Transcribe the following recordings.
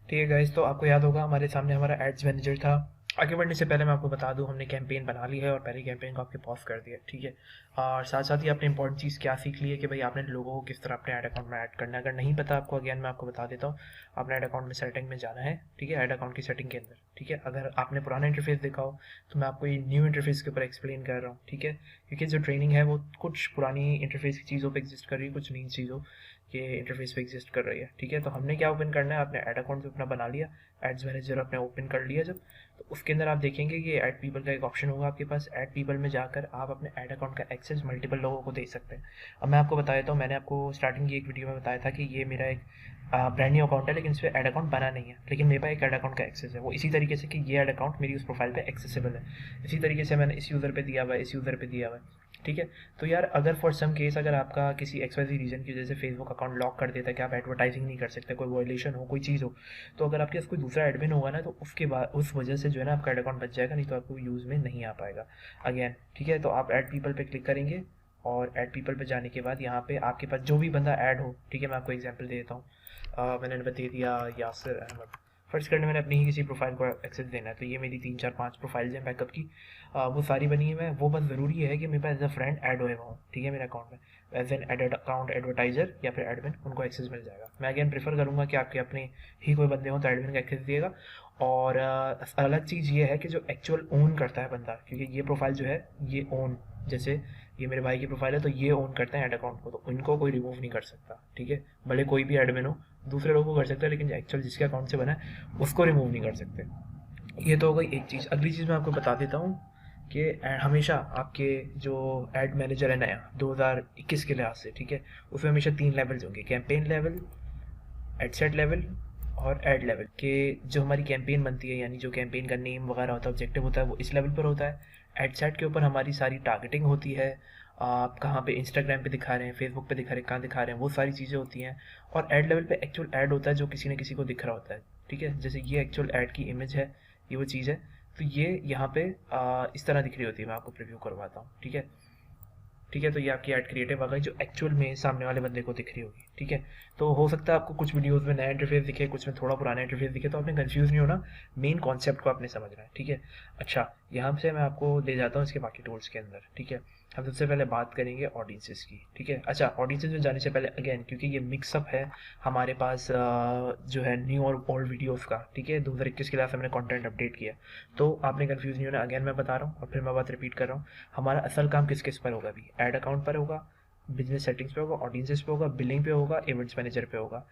ठीक है गाइस, तो आपको याद होगा हमारे सामने हमारा एड्स मैनेजर था। आगे बढ़ने से पहले मैं आपको बता दूं, हमने कैंपेन बना ली है और पहली कैंपेन को आपके पॉज कर दिया, ठीक है। और साथ साथ ही आपने इंपॉर्टेंट चीज़ क्या सीख ली है कि भाई आपने लोगों को किस तरह अपने ऐड अकाउंट में ऐड करना है। अगर नहीं पता आपको, अगेन मैं आपको बता देता हूँ। आपने ऐड अकाउंट में सेटिंग में जाना है, ठीक है, ऐड अकाउंट की सेटिंग के अंदर, ठीक है। अगर आपने पुराना इंटरफेस देखा हो तो मैं आपको ये न्यू इंटरफेस के ऊपर एक्सप्लेन कर रहा हूँ, ठीक है। क्योंकि जो ट्रेनिंग है वो कुछ पुरानी इंटरफेस की चीज़ों पर एग्जिस्ट कर रही है, कुछ नई चीज़ों के इंटरफेस पे एग्जिस्ट कर रही है, ठीक है। तो हमने क्या ओपन करना है, आपने ऐड अकाउंट अपना बना लिया, एड्स मैनेजर आपने ओपन कर लिया जब, तो उसके अंदर आप देखेंगे कि ऐड पीपल का एक ऑप्शन होगा आपके पास। ऐड पीपल में जाकर आप अपने ऐड अकाउंट का एक्सेस मल्टीपल लोगों को दे सकते हैं। अब मैं आपको बता देता हूँ, मैंने आपको स्टार्टिंग की एक वीडियो में बताया था कि ये मेरा एक ब्रांड न्यू अकाउंट है, लेकिन इस पर ऐड अकाउंट बना नहीं है, लेकिन मेरे पास एक ऐड अकाउंट का एक्सेस है। वो इसी तरीके से कि ये ऐड अकाउंट मेरी उस प्रोफाइल पे एक्सेसिबल है, इसी तरीके से मैंने इस यूज़र पे दिया हुआ है, इस यूज़र पे दिया हुआ है, ठीक है। तो यार अगर फॉर सम केस अगर आपका किसी एक्सवाइजी रीजन की वजह से फेसबुक अकाउंट लॉक कर देता है कि आप एडवर्टाइजिंग नहीं कर सकते, कोई वायलेशन हो, कोई चीज़ हो, तो अगर आपके पास कोई दूसरा एडमिन होगा ना, तो उसके बाद उस वजह से जो है ना आपका एड अकाउंट बच जाएगा, नहीं तो आपको यूज़ में नहीं आ पाएगा अगेन, ठीक है। तो आप ऐड पीपल पे क्लिक करेंगे और ऐड पीपल पे जाने के बाद यहाँ पे आपके पास जो भी बंदा ऐड हो, ठीक है, मैं आपको एग्जांपल दे देता हूँ। मैंने दे दिया यासिर अहमद। फर्स्ट करने मैंने अपनी ही किसी प्रोफाइल को एक्सेस देना है, तो ये मेरी 3 4 5 प्रोफाइल्स हैं बैकअप की। वो सारी बनी हुई है। वो बस ज़रूरी है कि मेरे पास एज अ फ्रेंड ऐड हुए हों, ठीक है, मेरे अकाउंट में as an added account advertiser या फिर एडमिन, उनको एक्सेस मिल जाएगा। मैं अगेन प्रेफर करूँगा कि आपके अपने ही कोई बंदे हों तो एडमिन का एक्सेस दिएगा। और अलग चीज़ ये है कि जो एक्चुअल ओन करता है बंदा, क्योंकि ये प्रोफाइल जो है ये ओन, जैसे ये मेरे भाई की प्रोफाइल है तो ये ओन करते हैं ऐड अकाउंट को, तो इनको कोई रिमूव नहीं कर सकता, ठीक है। भले कोई भी एडमिन हो, दूसरे लोगों को कर सकता है, लेकिन एक्चुअल जिसके अकाउंट से बना है उसको रिमूव नहीं कर सकते। ये तो हो गई एक चीज़। अगली चीज़ मैं आपको बता देता हूँ कि हमेशा आपके जो एड मैनेजर है नया 2021 के लिहाज से, ठीक है, उसमें हमेशा 3 लेवल्स होंगे: कैंपेन लेवल, एडसेट लेवल और ऐड लेवल के। जो हमारी कैंपेन बनती है, यानी जो कैंपेन का नेम वगैरह होता है, ऑब्जेक्टिव होता है, वो इस लेवल पर होता है। एडसेट के ऊपर हमारी सारी टारगेटिंग होती है, आप कहाँ पे इंस्टाग्राम पे दिखा रहे हैं, फेसबुक पे दिखा रहे हैं, कहाँ दिखा रहे हैं, वो सारी चीज़ें होती हैं। और ऐड लेवल पे एक्चुअल ऐड होता है जो किसी न किसी को दिख रहा होता है, ठीक है। जैसे ये एक्चुअल ऐड की इमेज है, ये वो चीज़ है। तो ये यहाँ पे इस तरह दिख रही होती है। मैं आपको प्रीव्यू करवाता हूँ, ठीक है। ठीक है, तो ये आपकी ऐड क्रिएटिव आ गई जो एक्चुअल में सामने वाले बंदे को दिख रही होगी, ठीक है। तो हो सकता है आपको कुछ वीडियोस में नया इंटरफेस दिखे, कुछ में थोड़ा पुराना इंटरफेस दिखे, तो आपने कंफ्यूज नहीं होना, मेन कॉन्सेप्ट को आपने समझना है, ठीक है। अच्छा, यहाँ से मैं आपको ले जाता हूँ इसके बाकी टूल्स के अंदर, ठीक है। हम सबसे पहले बात करेंगे ऑडियंसेस की, ठीक है। अच्छा, ऑडियंसेस में जाने से पहले अगेन, क्योंकि ये मिक्सअप है हमारे पास जो है न्यू और ओल्ड वीडियोस का, ठीक है, 2021 के लिए हमने कंटेंट अपडेट किया, तो आपने कंफ्यूज नहीं होना। अगेन मैं बता रहा हूँ और फिर मैं बात रिपीट कर रहा हूँ। हमारा असल काम किस किस पर होगा अभी? ऐड अकाउंट पर होगा, बिजनेस सेटिंग्स पे होगा, ऑडियंसेस पे होगा, बिलिंग पे होगा, इवेंट्स मैनेजर पे होगा।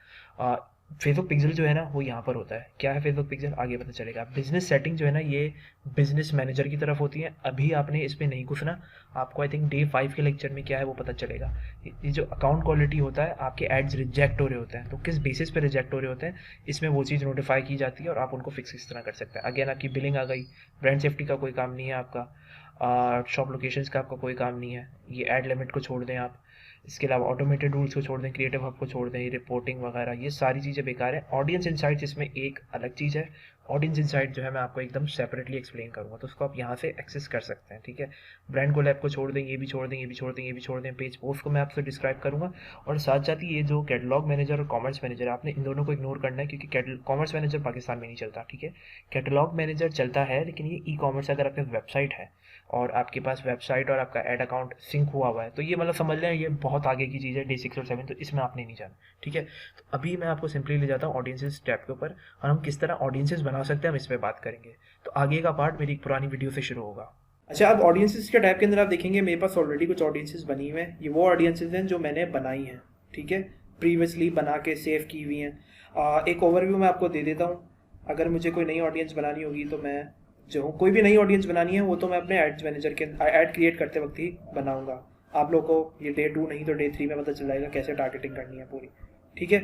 फेसबुक पिक्सल जो है ना वो यहाँ पर होता है। क्या है फेसबुक पिक्सल, आगे पता चलेगा। बिजनेस सेटिंग जो है ना ये बिजनेस मैनेजर की तरफ होती है, अभी आपने इस पर नहीं घुसना। आपको आई थिंक डे 5 के लेक्चर में क्या है वो पता चलेगा। ये जो अकाउंट क्वालिटी होता है, आपके एड्स रिजेक्ट हो रहे होते हैं, तो किस बेसिस पे रिजेक्ट हो रहे होते हैं, इसमें वो चीज़ नोटिफाई की जाती है और आप उनको फिक्स किस तरह कर सकते हैं। अगेन आपकी बिलिंग आ गई। ब्रांड सेफ्टी का कोई काम नहीं है आपका, शॉप लोकेशंस का आपका कोई काम नहीं है। ये ऐड लिमिट को छोड़ दें आप, इसके अलावा ऑटोमेटेड रूल्स को छोड़ दें, क्रिएटिव हब को छोड़ दें, ये रिपोर्टिंग वगैरह ये सारी चीज़ें बेकार है। ऑडियंस इनसाइट्स इसमें एक अलग चीज़ है। ऑडियंस इनसाइट जो है मैं आपको एकदम सेपरेटली एक्सप्लेन करूँगा, तो उसको आप यहाँ से एक्सेस कर सकते हैं, ठीक है। ब्रांड कोलैब को छोड़ दें, ये भी छोड़ दें, ये भी छोड़ दें, ये भी छोड़ दें। पेज पोस्ट को मैं आपसे डिस्क्राइब करूँगा, और साथ साथ ही ये जो कैटलॉग मैनेजर और कॉमर्स मैनेजर, आपने इन दोनों को इग्नोर करना है, क्योंकि कॉमर्स मैनेजर पाकिस्तान में नहीं चलता, ठीक है। कैटलॉग मैनेजर चलता है, लेकिन ये ई कॉमर्स अगर आपके वेबसाइट है और आपके पास वेबसाइट और आपका ऐड अकाउंट सिंक हुआ हुआ है, तो ये मतलब समझ लें ये बहुत आगे की चीज़ है, डे 6 और 7, तो इसमें आपने नहीं जाना, ठीक है। तो अभी मैं आपको सिंपली ले जाता हूँ ऑडियंसेस टैब के ऊपर, और हम किस तरह ऑडियंसेस बना सकते हैं हम इस पर बात करेंगे। तो आगे का पार्ट मेरी एक पुरानी वीडियो से शुरू होगा। अच्छा, अब ऑडियंसेस के टैब के अंदर आप देखेंगे मेरे पास ऑलरेडी कुछ ऑडियंसेस बनी हुए हैं। ये वो ऑडियंसेस हैं जो मैंने बनाई हैं, ठीक है, प्रीवियसली बना के सेव की हुई हैं। एक ओवरव्यू मैं आपको दे देता हूँ। अगर मुझे कोई नई ऑडियंस बनानी होगी तो मैं जो हूँ, कोई भी नई ऑडियंस बनानी है वो तो मैं अपने एड्स मैनेजर के ऐड क्रिएट करते वक्त ही बनाऊंगा। आप लोग को ये डे 2 नहीं तो डे 3 में पता चल जाएगा कैसे टारगेटिंग करनी है पूरी, ठीक है।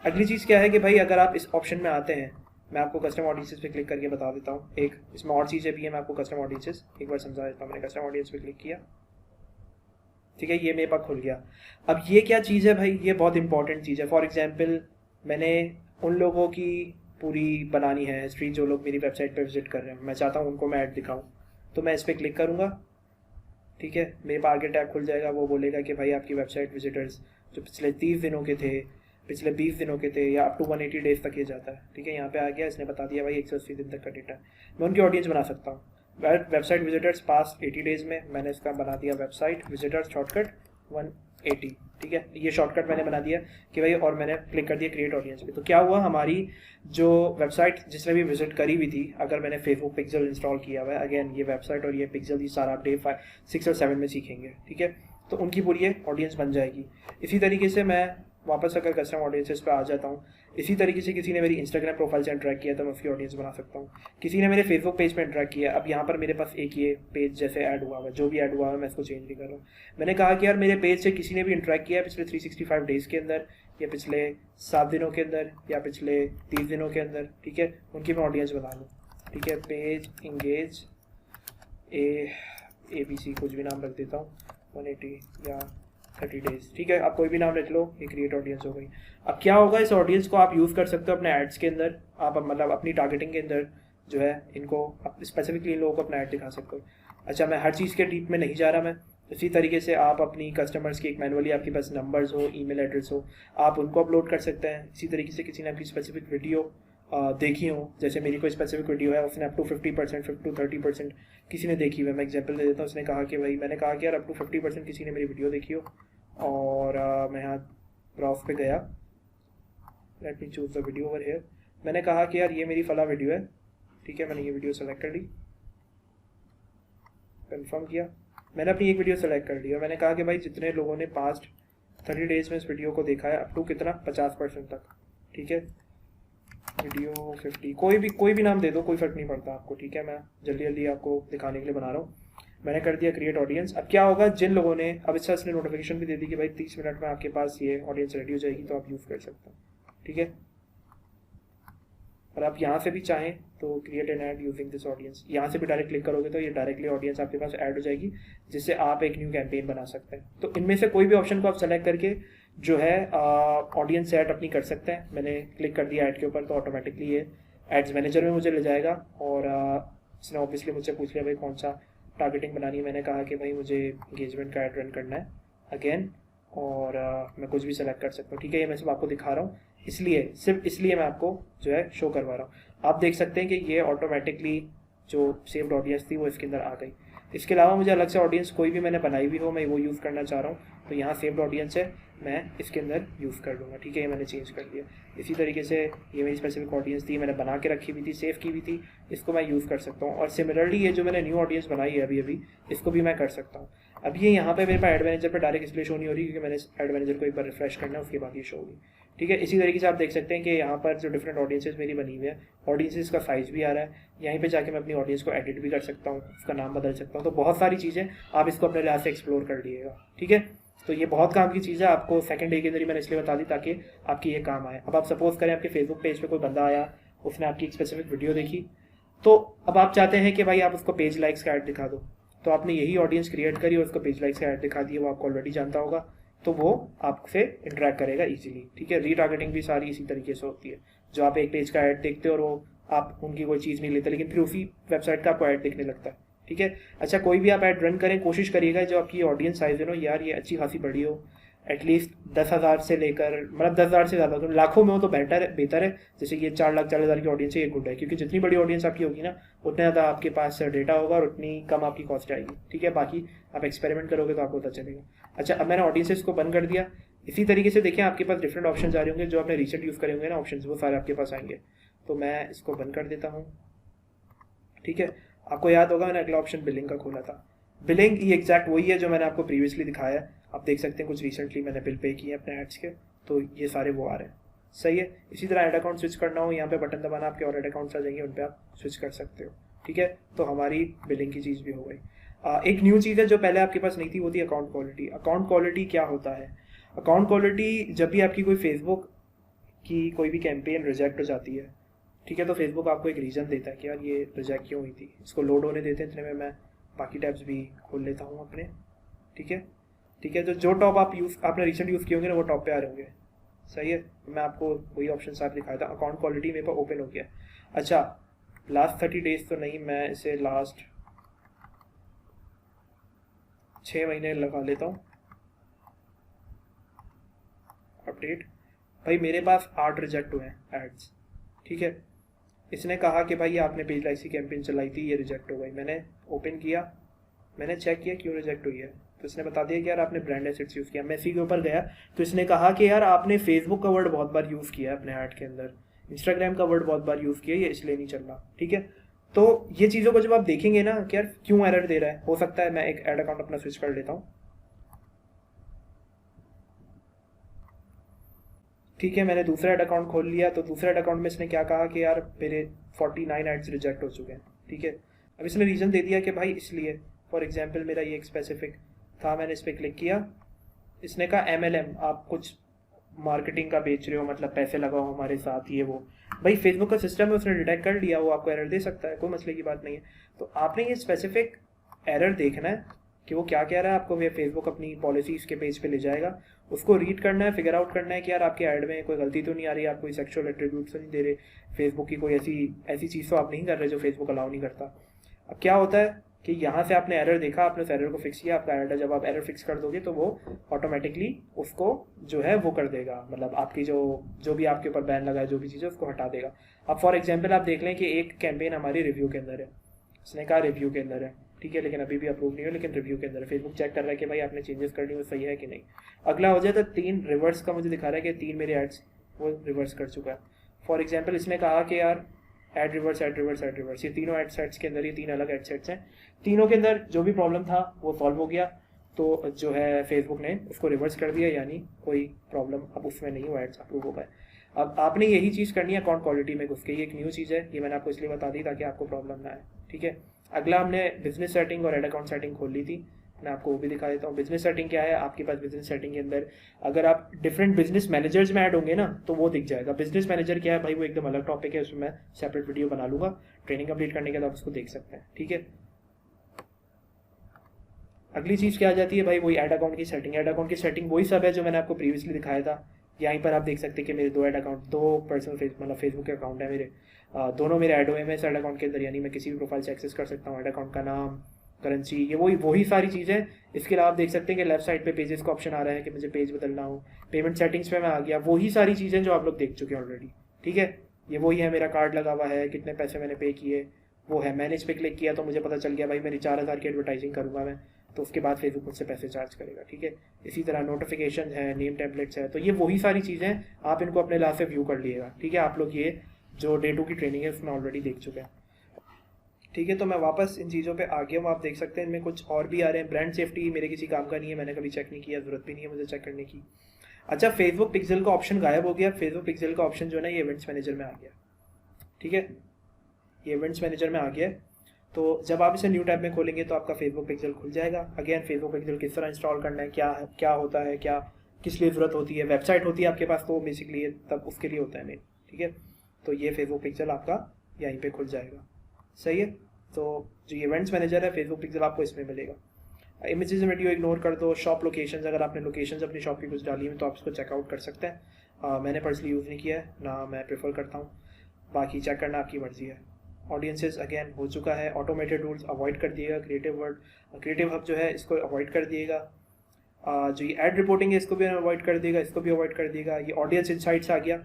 अगली चीज़ क्या है कि भाई अगर आप इस ऑप्शन में आते हैं, मैं आपको कस्टम ऑडियंसेस पे क्लिक करके बता देता हूँ। एक इसमें और चीज़ें भी है, मैं आपको कस्टम ऑडियंसेस एक बार समझा देता हूँ। मैंने कस्टम ऑडियंस पे क्लिक किया, ठीक है, ये मेरे पास खुल गया। अब ये क्या चीज़ है भाई, ये बहुत इंपॉर्टेंट चीज़ है। फॉर एग्जाम्पल मैंने उन लोगों की पूरी बनानी है हिस्ट्री जो लोग मेरी वेबसाइट पर विजिट कर रहे हैं, मैं चाहता हूँ उनको मैं ऐड दिखाऊँ, तो मैं इस पर क्लिक करूँगा, ठीक है। मेरे पास आगे टैब खुल जाएगा, वो बोलेगा कि भाई आपकी वेबसाइट विजिटर्स जो पिछले 30 दिनों के थे, पिछले 20 दिनों के थे, या अप टू 180 डेज तक ये जाता है। ठीक है, यहाँ पे आ गया, इसने बता दिया भाई 180 दिन तक का डेटा है, मैं उनकी ऑडियंस बना सकता हूँ। वेबसाइट विजिटर्स पास 80 डेज में मैंने इसका बना दिया वेबसाइट विजिटर्स शॉर्टकट 180। ठीक है, ये शॉर्टकट मैंने बना दिया कि भाई, और मैंने क्लिक कर दिया क्रिएट ऑडियंस पे। तो क्या हुआ, हमारी जो वेबसाइट जिसने भी विजिट करी हुई थी, अगर मैंने फेसबुक पिक्सल इंस्टॉल किया हुआ है, अगेन ये वेबसाइट और ये पिक्सल ये सारा आप डे 6 और 7 में सीखेंगे। ठीक है, तो उनकी पूरी एक ऑडियंस बन जाएगी। इसी तरीके से मैं वापस अगर कस्टम ऑडियंसेस पे आ जाता हूँ, इसी तरीके से किसी ने मेरी इंस्टाग्राम प्रोफाइल से इंटरेक्ट किया तो मैं उसकी ऑडियंस बना सकता हूँ। किसी ने मेरे फेसबुक पेज पे इंटरेक्ट किया, अब यहाँ पर मेरे पास एक ये पेज जैसे ऐड हुआ हुआ, जो भी ऐड हुआ है मैं इसको चेंज नहीं कर रहा हूँ। मैंने कहा कि यार मेरे पेज से किसी ने भी इंटरेक्ट किया पिछले 365 डेज़ के अंदर, या पिछले 7 दिनों के अंदर, या पिछले 30 दिनों के अंदर, ठीक है, उनकी मैं ऑडियंस बना लूँ। ठीक है, पेज इंगेज ABC कुछ भी नाम रख देता हूँ, 180 या 30 डेज। ठीक है, आप कोई भी नाम लिख लो, ये क्रिएट ऑडियंस हो गई। अब क्या होगा, इस ऑडियंस को आप यूज़ कर सकते हो अपने एड्स के अंदर, आप मतलब अपनी टारगेटिंग के अंदर जो है इनको स्पेसिफिकली इन लोगों को अपना ऐड दिखा सकते हो। अच्छा, मैं हर चीज़ के डीप में नहीं जा रहा, मैं इसी तरीके से आप अपनी कस्टमर्स की एक मैनुअली आपके पास नंबर्स हो, ईमेल एड्रेस हो, आप उनको अपलोड कर सकते हैं। इसी तरीके से किसी ने आपकी स्पेसिफिक वीडियो देखी हो, जैसे मेरी कोई स्पेसिफिक वीडियो है, उसने अप टू 50%, 30% किसी ने देखी हुई है। मैं एग्जांपल दे देता हूँ, उसने कहा कि भाई, मैंने कहा कि यार अप टू 50% किसी ने मेरी वीडियो देखी हो, और मैं यहाँ ब्राउज पे गया, let me choose the video over here. मैंने कहा कि यार ये मेरी फला वीडियो है। ठीक है, मैंने ये वीडियो सेलेक्ट कर ली, कंफर्म किया, मैंने अपनी एक वीडियो सेलेक्ट कर ली, और मैंने कहा कि भाई जितने लोगों ने पास्ट 30 डेज में इस वीडियो को देखा है, अप टू कितना, 50% तक। ठीक है, वीडियो 50, कोई भी नाम दे दो, कोई फ़र्क नहीं पड़ता आपको। ठीक है, मैं जल्दी जल्दी आपको दिखाने के लिए बना रहा हूँ। मैंने कर दिया क्रिएट ऑडियंस। अब क्या होगा, जिन लोगों ने, अब इससे इसने नोटिफिकेशन भी दे दी कि भाई 30 मिनट में आपके पास ये ऑडियंस रेडी हो जाएगी, तो आप यूज़ कर सकते हैं। ठीक है, और आप यहाँ से भी चाहें तो create an add using this audience, यहाँ से भी डायरेक्ट क्लिक करोगे तो ये डायरेक्टली ऑडियंस आपके पास ऐड हो जाएगी, जिससे आप एक न्यू कैंपेन बना सकते हैं। तो इनमें से कोई भी ऑप्शन को आप सेलेक्ट करके जो है ऑडियंस ऐड अपनी कर सकते हैं। मैंने क्लिक कर दिया ऐड के ऊपर, तो ऑटोमेटिकली ये एड्स मैनेजर में मुझे ले जाएगा, और इसने ऑब्वियसली मुझसे पूछ लिया भाई कौन सा टारगेटिंग बनानी है। मैंने कहा कि भाई मुझे इंगेजमेंट का ऐड रन करना है अगेन, और मैं कुछ भी सेलेक्ट कर सकता हूँ। ठीक है, ये मैं सिर्फ आपको दिखा रहा हूँ, इसलिए सिर्फ इसलिए मैं आपको जो है शो करवा रहा हूँ। आप देख सकते हैं कि ये ऑटोमेटिकली जो सेव्ड ऑडियंस थी वो इसके अंदर आ गई। इसके अलावा मुझे अलग से ऑडियंस कोई भी मैंने बनाई हुई हो, मैं वो यूज़ करना चाह रहा हूँ, तो यहाँ सेव्ड ऑडियंस है, मैं इसके अंदर यूज़ कर लूँगा। ठीक है, ये मैंने चेंज कर दिया। इसी तरीके से ये मेरी स्पेसिफिक ऑडियंस थी, मैंने बना के रखी हुई थी, सेव की हुई थी, इसको मैं यूज़ कर सकता हूँ। और सिमिलरली ये जो मैंने न्यू ऑडियंस बनाई है अभी इसको भी मैं कर सकता हूँ। अब ये यहाँ पे मेरे पास एड मैनेजर पर डायरेक्ट इसलिए शो नहीं हो रही क्योंकि मैंने एड मैनेजर को एक बार रिफ्रेश करना है, उसके बाद ये शो होगी। ठीक है, इसी तरीके से आप देख सकते हैं कि यहाँ पर जो डिफरेंट ऑडियंसेस मेरी बनी हुई है, ऑडियंसेस का साइज़ भी आ रहा है, यहीं पे जाके मैं अपनी ऑडियंस को एडिट भी कर सकता हूँ, उसका नाम बदल सकता हूँ। तो बहुत सारी चीज़ें आप इसको अपने लिहाज से एक्सप्लोर कर लीजिएगा। ठीक है, तो ये बहुत काम की चीज़ है, आपको सेकंड डे के अंदर ही मैंने इसलिए बता दी ताकि आपकी ये काम आए। अब आप सपोज करें आपके फेसबुक पेज पे कोई बंदा आया, उसने आपकी एक स्पेसिफिक वीडियो देखी, तो अब आप चाहते हैं कि भाई आप उसको पेज लाइक्स का ऐड दिखा दो, तो आपने यही ऑडियंस क्रिएट करी और उसको पेज लाइक्स का ऐड दिखा दिया, वो आपको ऑलरेडी जानता होगा, तो वो आपसे इंटरेक्ट करेगा इजीली। ठीक है, रीटारगेटिंग भी सारी इसी तरीके से होती है, जो आप एक पेज का ऐड देखते हो और वो आप उनकी कोई चीज़ नहीं लेते, लेकिन फिर उसी वेबसाइट का आपको ऐड दिखने लगता है। ठीक है, अच्छा, कोई भी आप ऐड रन करें, कोशिश करिएगा जो आपकी ऑडियंस साइज है ना यार, ये अच्छी खासी बड़ी हो, एटलीस्ट 10,000 से लेकर, मतलब 10,000 से ज़्यादा, तो लाखों में हो तो बेहतर है। जैसे ये 4,40,000 की ऑडियंस है, ये गुड है, क्योंकि जितनी बड़ी ऑडियंस आपकी होगी ना, उतना ज़्यादा आपके पास डेटा होगा और उतनी कम आपकी कॉस्ट आएगी। ठीक है, बाकी आप एक्सपेरिमेंट करोगे तो आपको पता चलेगा। अच्छा, अब मैंने ऑडियंसेस को बंद कर दिया। इसी तरीके से देखें आपके पास डिफरेंट ऑप्शन आ रहे होंगे, जो आपने रिसेंट यूज़ करे होंगे ना ऑप्शन, वो सारे आपके पास आएंगे। तो मैं इसको बंद कर देता हूँ। ठीक है, आपको याद होगा मैंने अगला ऑप्शन बिलिंग का खोला था। बिलिंग ये एग्जैक्ट वही है जो मैंने आपको प्रीवियसली दिखाया है। आप देख सकते हैं कुछ रिसेंटली मैंने बिल पे किए अपने एड्स के, तो ये सारे वो आ रहे हैं। सही है, इसी तरह ऐड अकाउंट स्विच करना हो, यहाँ पे बटन दबाना, आपके और ऐड अकाउंट्स आ जाएंगे, उन पर आप स्विच कर सकते हो। ठीक है, तो हमारी बिलिंग की चीज़ भी हो गई। एक न्यू चीज़ है जो पहले आपके पास नहीं थी, वो थी अकाउंट क्वालिटी। अकाउंट क्वालिटी क्या होता है? अकाउंट क्वालिटी, जब भी आपकी कोई फेसबुक की कोई भी कैंपेन रिजेक्ट हो जाती है, ठीक है, तो फेसबुक आपको एक रीज़न देता है कि यार ये रिजेक्ट क्यों हुई थी, इसको लोड होने देते हैं। इतने में मैं बाकी टैब्स भी खोल लेता हूँ अपने। ठीक है, तो जो टॉप आपने रिसेंट यूज़ किए होंगे ना, वो टॉप पे आ रहे होंगे। सही है, मैं आपको वही ऑप्शन साथ दिखाया था। अकाउंट क्वालिटी मेरे पास ओपन हो गया। अच्छा, लास्ट 30 डेज तो नहीं, मैं इसे लास्ट 6 महीने लगा लेता हूँ। अपडेट भाई मेरे पास 8 रिजेक्ट हुए हैं एड्स, ठीक है। इसने कहा कि भाई आपने पेज लाइसी कैंपेन चलाई थी, ये रिजेक्ट हो गई। मैंने ओपन किया, मैंने चेक किया क्यों रिजेक्ट हुई है, तो इसने बता दिया कि यार आपने ब्रांड एसेट्स यूज़ किया। मैं इसी के ऊपर गया तो इसने कहा कि यार आपने फेसबुक का वर्ड बहुत बार यूज़ किया है अपने ऐड के अंदर, इंस्टाग्राम का वर्ड बहुत बार यूज़ किया, ये इसलिए नहीं चल रहा, ठीक है। तो ये चीज़ों को जब आप देखेंगे ना कि यार क्यों एरर दे रहा है, हो सकता है मैं एक ऐड अकाउंट अपना स्विच कर लेता हूँ, ठीक है। मैंने दूसरा ऐड अकाउंट खोल लिया, तो दूसरे ऐड अकाउंट में इसने क्या कहा कि यार मेरे 49 एड्स रिजेक्ट हो चुके हैं, ठीक है। अब इसने रीज़न दे दिया कि भाई इसलिए, फॉर एग्जांपल मेरा ये एक स्पेसिफिक था, मैंने इस पर क्लिक किया, इसने कहा MLM, आप कुछ मार्केटिंग का बेच रहे हो, मतलब पैसे लगाओ हमारे साथ, ये वो। भाई फेसबुक का सिस्टम है, उसने डिटेक्ट कर लिया, वो आपको एरर दे सकता है, कोई मसले की बात नहीं है। तो आपने ये स्पेसिफिक एरर देखना है कि वो क्या कह रहा है आपको। ये फेसबुक अपनी पॉलिसीज के पेज पे ले जाएगा, उसको रीड करना है, फिगर आउट करना है कि यार आपके ऐड में कोई गलती तो नहीं आ रही, आप कोई सेक्सुअल एट्रीब्यूट तो नहीं दे रहे, फेसबुक की कोई ऐसी ऐसी चीज़ तो आप नहीं कर रहे जो फेसबुक अलाउ नहीं करता। अब क्या होता है कि यहाँ से आपने एरर देखा, आपने उस एरर को फिक्स किया, आपका एरर, जब आप एरर फिक्स कर दोगे तो वो ऑटोमेटिकली उसको जो है वो कर देगा, मतलब आपकी जो भी आपके ऊपर बैन लगा है, जो भी चीज़ है उसको हटा देगा। अब फॉर एग्जांपल आप देख लें कि एक कैंपेन हमारी रिव्यू के अंदर है, उसने कहा रिव्यू के अंदर है, ठीक है, लेकिन अभी भी अप्रूव नहीं हो, लेकिन रिव्यू के अंदर है। फेसबुक चेक कर रहा है कि भाई आपने चेंजेस करनी वो सही है कि नहीं। अगला हो जाए तो 3 रिवर्स का मुझे दिखा रहा है कि 3 मेरे एड्स वो रिवर्स कर चुका है। फॉर एग्जाम्पल इसने कहा कि यार ad reverse, ad reverse, ad reverse, ये तीनों एड सेट्स के अंदर, ये 3 अलग एड सेट्स हैं, तीनों के अंदर जो भी प्रॉब्लम था वो सॉल्व हो गया। तो जो है फेसबुक ने उसको रिवर्स कर दिया, यानी कोई प्रॉब्लम अब उसमें नहीं, वो एड्स अप्रूव हो गए। अब आपने यही चीज़ करनी है अकाउंट क्वालिटी में घुस के, ये एक न्यू चीज़ है, ये मैंने आपको इसलिए बता दी ताकि आपको प्रॉब्लम ना आए, ठीक है। अगला हमने बिजनेस सेटिंग और एड अकाउंट सेटिंग खोल ली थी, मैं आपको वो भी दिखा देता हूँ। बिजनेस सेटिंग क्या है, आपके पास बिजनेस सेटिंग के अंदर अगर आप डिफरेंट बिजनेस मैनेजर्स में ऐड होंगे ना तो वो दिख जाएगा। बिजनेस मैनेजर क्या है भाई, वो एकदम अलग टॉपिक है, उसमें मैं सेपरेट वीडियो बना लूँगा, ट्रेनिंग कंप्लीट करने के बाद आप उसको देख सकते हैं, ठीक है। अगली चीज़ क्या आ जाती है भाई, वही ऐड अकाउंट की सेटिंग। ऐड अकाउंट की सेटिंग वही सब है जो मैंने आपको प्रीवियसली दिखाया था। यहीं पर आप देख सकते हैं कि मेरे 2 ऐड अकाउंट, 2 पर्सनल मतलब फेसबुक के अकाउंट है मेरे, दोनों मेरे ऐड हुए हैं इस ऐड अकाउंट के अंदर, यानी मैं किसी भी प्रोफाइल से एक्सेस कर सकता हूँ। ऐड अकाउंट का नाम, करेंसी, ये वही सारी चीज़ें। इसके अलावा आप देख सकते हैं कि लेफ्ट साइड पे पेजेस का ऑप्शन आ रहा है कि मुझे पेज बदलना हो, पेमेंट सेटिंग्स पे मैं आ गया, वही सारी चीज़ें जो आप लोग देख चुके हैं ऑलरेडी, ठीक है। ये वही है, मेरा कार्ड लगा हुआ है, कितने पैसे मैंने पे किए वो है। मैनेज पे क्लिक किया तो मुझे पता चल गया भाई मेरी 4,000 की एडवर्टाइजिंग करूँगा मैं, तो उसके बाद फेसबुक मुझसे पैसे चार्ज करेगा, ठीक है। इसी तरह नोटिफिकेशन है, नेम टेम्पलेट्स है, तो ये वही सारी चीज़ें आप इनको अपने लाभ से व्यू कर लिएगा, ठीक है। आप लोग ये जो डे 2 की ट्रेनिंग है उसमें ऑलरेडी देख चुके हैं, ठीक है। तो मैं वापस इन चीज़ों पे आ गया हूँ, आप देख सकते हैं इनमें कुछ और भी आ रहे हैं। ब्रांड सेफ्टी मेरे किसी काम का नहीं है, मैंने कभी चेक नहीं किया, ज़रूरत भी नहीं है मुझे चेक करने की। अच्छा, फेसबुक पिक्सल का ऑप्शन गायब हो गया। फेसबुक पिक्सल का ऑप्शन जो है ना ये इवेंट्स मैनेजर में आ गया, ठीक है, ये इवेंट्स मैनेजर में आ गया। तो जब आप इसे न्यू टैब में खोलेंगे तो आपका फेसबुक पिक्सल खुल जाएगा। अगेन फेसबुक पिक्सल किस तरह इंस्टॉल करना है, क्या होता है, क्या किस लिए ज़रूरत होती है, वेबसाइट होती है आपके पास तो बेसिकली ये तब उसके लिए होता है मेन, ठीक है। तो ये फेसबुक पिक्सल आपका यहीं पे खुल जाएगा, सही है। तो जो इवेंट्स मैनेजर है फेसबुक पिक्सल आपको इसमें मिलेगा। इमेजेस में वीडियो इग्नोर कर दो। शॉप लोकेशंस, अगर आपने लोकेशंस अपनी शॉप की कुछ डाली है तो आप इसको चेकआउट कर सकते हैं। मैंने पर्सनली यूज़ नहीं किया है ना, मैं प्रेफर करता हूँ, बाकी चेक करना आपकी मर्जी है। ऑडियंसेस अगेन हो चुका है। ऑटोमेटेड रूल्स अवॉइड कर दिएगा। क्रिएटिव हब जो है इसको अवॉइड कर दिएगा। जो ये एड रिपोर्टिंग है इसको भी अवॉइड कर देगा, इसको भी अवॉइड कर देगा। ये ऑडियंस इंसाइट्स आ गया,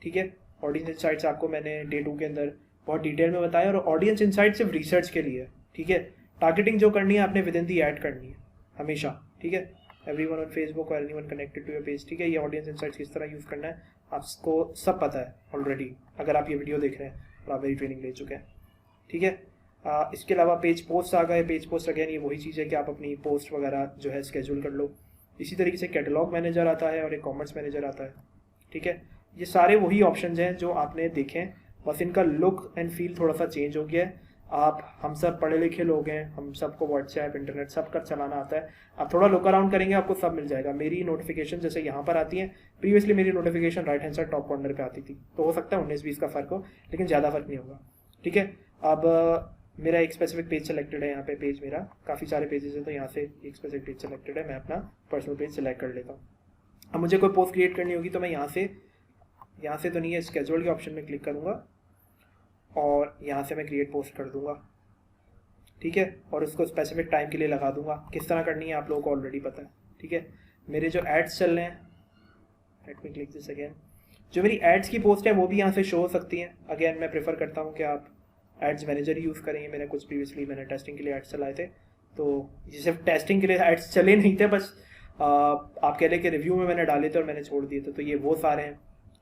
ठीक है। ऑडियंस इंसाइट्स आपको मैंने डे 2 के अंदर बहुत डिटेल में बताया, और ऑडियंस इंसाइट सिर्फ रिसर्च के लिए, ठीक है। टारगेटिंग जो करनी है आपने विद इन दी ऐड करनी है हमेशा, ठीक है। एवरीवन ऑन फेसबुक और anyone connected to your page, ठीक है। ये ऑडियंस इंसाइट्स किस तरह यूज़ करना है आपको सब पता है ऑलरेडी, अगर आप ये वीडियो देख रहे हैं और आप मेरी ट्रेनिंग ले चुके हैं, ठीक है। इसके अलावा पेज पोस्ट आ गए। पेज पोस्ट अगेन ये वही चीज़ है कि आप अपनी पोस्ट वगैरह जो है स्केड्यूल कर लो। इसी तरीके से कैटलॉग मैनेजर आता है और एक कॉमर्स मैनेजर आता है, ठीक है। ये सारे वही ऑप्शंस हैं जो आपने देखे हैं, बस इनका लुक एंड फील थोड़ा सा चेंज हो गया है। हम सब पढ़े लिखे लोग हैं, हम सबको व्हाट्सएप इंटरनेट सब का चलाना आता है। आप थोड़ा लुक अराउंड करेंगे आपको सब मिल जाएगा। मेरी नोटिफिकेशन जैसे यहाँ पर आती हैं, प्रीवियसली मेरी notification right hand side top corner पे आती थी, तो हो सकता है 19-20 का फ़र्क हो, लेकिन ज़्यादा फर्क नहीं होगा, ठीक है। अब मेरा एक स्पेसिफिक पेज सेलेक्टेड है, यहाँ पे पेज मेरा काफ़ी सारे पेजेस हैं, तो यहाँ से एक स्पेसिफिक पेज सेलेक्टेड है, मैं अपना पर्सनल पेज सेलेक्ट कर लेता हूँ। अब मुझे कोई पोस्ट क्रिएट करनी होगी तो मैं यहाँ से तो नहीं है, स्केड्यूल के ऑप्शन में क्लिक करूँगा और यहाँ से मैं क्रिएट पोस्ट कर दूँगा, ठीक है। और उसको स्पेसिफिक टाइम के लिए लगा दूँगा। किस तरह करनी है आप लोगों को ऑलरेडी पता है, ठीक है। मेरे जो एड्स चल रहे हैं, let me click this again, जो मेरी एड्स की पोस्ट है वो भी यहाँ से शो हो सकती हैं। अगेन मैं प्रेफर करता हूँ कि आप एड्स मैनेजर ही यूज़ करेंगे। मैंने कुछ प्रीवियसली मैंने टेस्टिंग के लिए एड्स चलाए थे, तो ये सिर्फ टेस्टिंग के लिए एड्स चले नहीं थे, बस आप कह लें कि रिव्यू में मैंने डाले थे और मैंने छोड़ दिए थे। तो ये वो सारे हैं,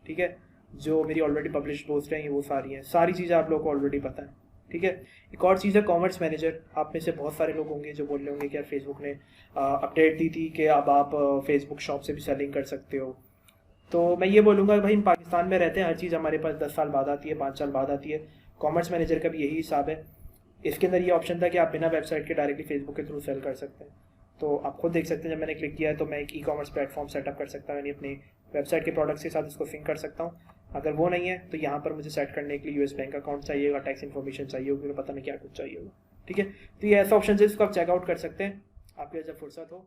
ठीक है, जो मेरी ऑलरेडी पब्लिश पोस्ट हैं, ये वो सारी हैं। सारी चीज़ें आप लोगों को ऑलरेडी पता है, ठीक है। एक और चीज़ है कॉमर्स मैनेजर। आप में से बहुत सारे लोग होंगे जो बोल रहे होंगे कि यार फेसबुक ने अपडेट दी थी कि अब आप फेसबुक शॉप से भी सेलिंग कर सकते हो। तो मैं ये बोलूँगा भाई, हम पाकिस्तान में रहते हैं, हर चीज़ हमारे पास 10 साल बाद आती है, 5 साल बाद आती है। कॉमर्स मैनेजर का भी यही हिसाब है। इसके अंदर ये ऑप्शन था कि आप बिना वेबसाइट के डायरेक्टली फेसबुक के थ्रू सेल कर सकते हैं। तो आप खुद देख सकते हैं, जब मैंने क्लिक किया तो मैं एक ई कॉमर्स प्लेटफॉर्म सेटअप कर सकता हूँ, यानी अपनी वेबसाइट के प्रोडक्ट्स के साथ इसको सिंक कर सकता हूँ। अगर वो नहीं है तो यहाँ पर मुझे सेट करने के लिए यूएस बैंक अकाउंट चाहिएगा, टैक्स इन्फॉर्मेशन चाहिए होगी, पता नहीं क्या कुछ चाहिए होगा, ठीक है। तो ये ऐसा ऑप्शन है जिसको आप चेकआउट कर सकते हैं आपके जब फुर्सत हो।